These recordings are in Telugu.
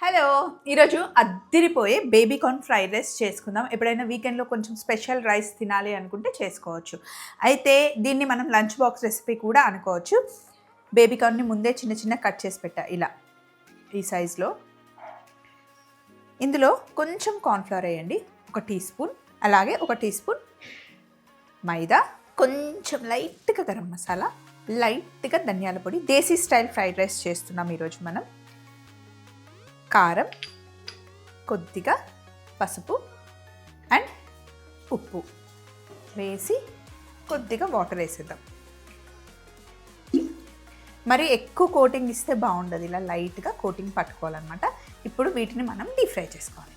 హలో! ఈరోజు అద్దిరిపోయే బేబీ కార్న్ ఫ్రైడ్ రైస్ చేసుకుందాం. ఎప్పుడైనా వీకెండ్‌లో కొంచెం స్పెషల్ రైస్ తినాలి అనుకుంటే చేసుకోవచ్చు. అయితే దీన్ని మనం లంచ్ బాక్స్ రెసిపీ కూడా అనుకోవచ్చు. బేబీ కార్న్‌ని ముందే చిన్న చిన్నగా కట్ చేసి పెట్టా ఇలా ఈ సైజులో. ఇందులో కొంచెం కార్న్ ఫ్లోర్ వేయండి, 1 టీ స్పూన్. అలాగే 1 టీ స్పూన్ మైదా, కొంచెం లైట్‌గా గరం మసాలా, లైట్‌గా ధనియాల పొడి. దేశీ స్టైల్ ఫ్రైడ్ రైస్ చేస్తున్నాం ఈరోజు మనం. కారం, కొద్దిగా పసుపు అండ్ ఉప్పు వేసి కొద్దిగా వాటర్ వేసేద్దాం. మరి ఎక్కువ కోటింగ్ ఇస్తే బాగుండదు, ఇలా లైట్గా కోటింగ్ పట్టుకోవాలన్నమాట. ఇప్పుడు వీటిని మనం డీప్ ఫ్రై చేసుకోవాలి.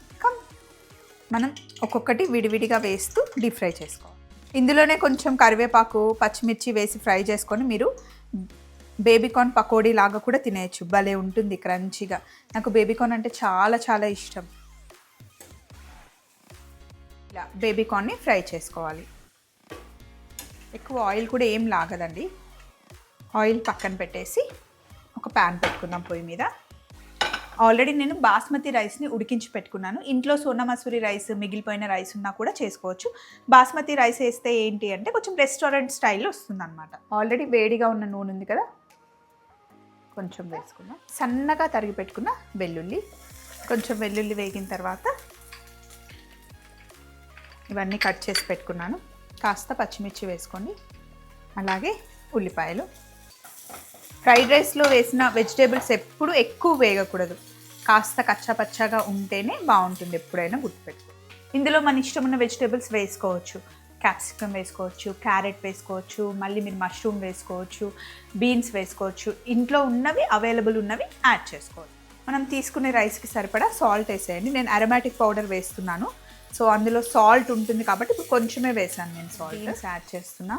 మనం ఒక్కొక్కటి విడివిడిగా వేస్తూ డీప్ ఫ్రై చేసుకోవాలి. ఇందులోనే కొంచెం కరివేపాకు, పచ్చిమిర్చి వేసి ఫ్రై చేసుకొని మీరు బేబీకార్న్ పకోడీ లాగా కూడా తినేయచ్చు. భలే ఉంటుంది క్రంచీగా. నాకు బేబీకార్న్ అంటే చాలా చాలా ఇష్టం. ఇలా బేబీకార్న్ని ఫ్రై చేసుకోవాలి. ఎక్కువ ఆయిల్ కూడా ఏం లాగదండి. ఆయిల్ పక్కన పెట్టేసి ఒక ప్యాన్ పెట్టుకుందాం పొయ్యి మీద. ఆల్రెడీ నేను బాస్మతి రైస్ని ఉడికించి పెట్టుకున్నాను. ఇంట్లో సోనా మసూరి రైస్, మిగిలిపోయిన రైస్ ఉన్నా కూడా చేసుకోవచ్చు. బాస్మతి రైస్ వేస్తే ఏంటి అంటే కొంచెం రెస్టారెంట్ స్టైల్లో వస్తుంది అనమాట. ఆల్రెడీ వేడిగా ఉన్న నూనె ఉంది కదా, కొంచెం వేసుకుందాం. సన్నగా తరిగి పెట్టుకున్న వెల్లుల్లి, కొంచెం వెల్లుల్లి వేగిన తర్వాత ఇవన్నీ కట్ చేసి పెట్టుకున్నాను. కాస్త పచ్చిమిర్చి వేసుకోండి, అలాగే ఉల్లిపాయలు. ఫ్రైడ్ రైస్లో వేసిన వెజిటేబుల్స్ ఎప్పుడు ఎక్కువ వేగకూడదు, కాస్త కచ్చాపచ్చాగా ఉంటేనే బాగుంటుంది. ఎప్పుడైనా గుర్తుపెట్టుకోండి. ఇందులో మన ఇష్టం ఉన్న వెజిటేబుల్స్ వేసుకోవచ్చు. క్యాప్సికమ్ వేసుకోవచ్చు, క్యారెట్ వేసుకోవచ్చు, మళ్ళీ మీరు మష్రూమ్ వేసుకోవచ్చు, బీన్స్ వేసుకోవచ్చు. ఇంట్లో ఉన్నవి, అవైలబుల్ ఉన్నవి యాడ్ చేసుకోవచ్చు. మనం తీసుకునే రైస్కి సరిపడా సాల్ట్ వేసేయండి. నేను అరోమాటిక్ పౌడర్ వేస్తున్నాను, సో అందులో సాల్ట్ ఉంటుంది కాబట్టి ఇప్పుడు కొంచెమే వేసాను నేను సాల్ట్. బీన్స్ యాడ్ చేస్తున్నా.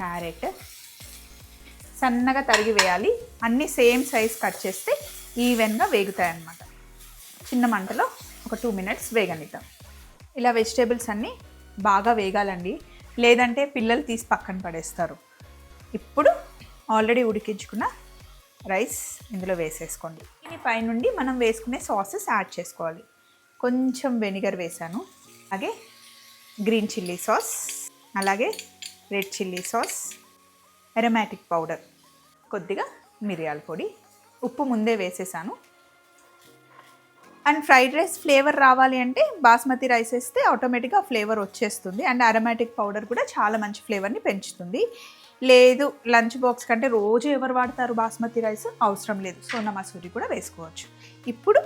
క్యారెట్ సన్నగా తరిగి వేయాలి. అన్నీ సేమ్ సైజ్ కట్ చేస్తే ఈవెన్గా వేగుతాయి అన్నమాట. చిన్న మంటలో ఒక 2 మినిట్స్ వేగనిద్దాం. ఇలా వెజిటేబుల్స్ అన్నీ బాగా వేగాలండి, లేదంటే పిల్లలు తీసి పక్కన పడేస్తారు. ఇప్పుడు ఆల్రెడీ ఉడికించుకున్న రైస్ ఇందులో వేసేసుకోండి. దీని పైనుండి మనం వేసుకునే సాసెస్ యాడ్ చేసుకోవాలి. కొంచెం వెనిగర్ వేసాను, అలాగే గ్రీన్ చిల్లీ సాస్, అలాగే red chilli sauce, aromatic powder, కొద్దిగా మిరియాల పొడి, ఉప్పు ముందే వేసేసాను. అండ్ ఫ్రైడ్ రైస్ ఫ్లేవర్ రావాలి అంటే బాస్మతి రైస్ వేస్తే ఆటోమేటిక్గా ఫ్లేవర్ వచ్చేస్తుంది. అండ్ అరోమాటిక్ పౌడర్ కూడా చాలా మంచి ఫ్లేవర్ని పెంచుతుంది. లేదు లంచ్ బాక్స్ కంటే రోజు ఎవరు వాడతారు బాస్మతి రైస్, అవసరం లేదు, సోనా మసూరి కూడా వేసుకోవచ్చు. ఇప్పుడు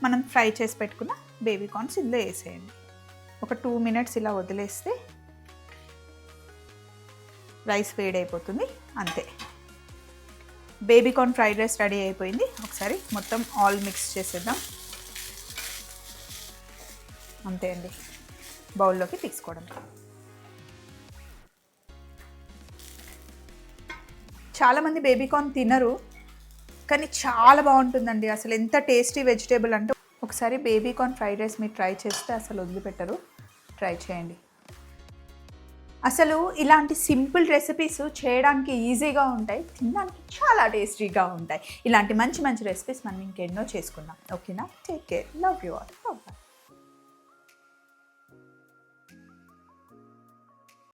మనం ఫ్రై చేసి పెట్టుకున్న బేబీ కార్న్స్ ఇందులో వేసేయండి. ఒక 2 మినిట్స్ ఇలా వదిలేస్తే రైస్ వేడైపోతుంది. అంతే, baby corn fried rice ready అయిపోయింది. ఒకసారి మొత్తం ఆల్ మిక్స్ చేసేద్దాం. అంతే అండి, బౌల్లోకి తీసుకోవడం. చాలామంది బేబీ కార్న్ తినరు, కానీ చాలా బాగుంటుందండి. అసలు ఎంత టేస్టీ వెజిటేబుల్ అంటే, ఒకసారి బేబీ కార్న్ ఫ్రైడ్ రైస్ మీరు ట్రై చేస్తే అసలు వదిలిపెట్టరు. ట్రై చేయండి. అసలు ఇలాంటి సింపుల్ రెసిపీస్ చేయడానికి ఈజీగా ఉంటాయి, తినడానికి చాలా టేస్టీగా ఉంటాయి. ఇలాంటి మంచి మంచి రెసిపీస్ మనం ఇంకెన్నో చేసుకుందాం. ఓకేనా? Take care, love you all.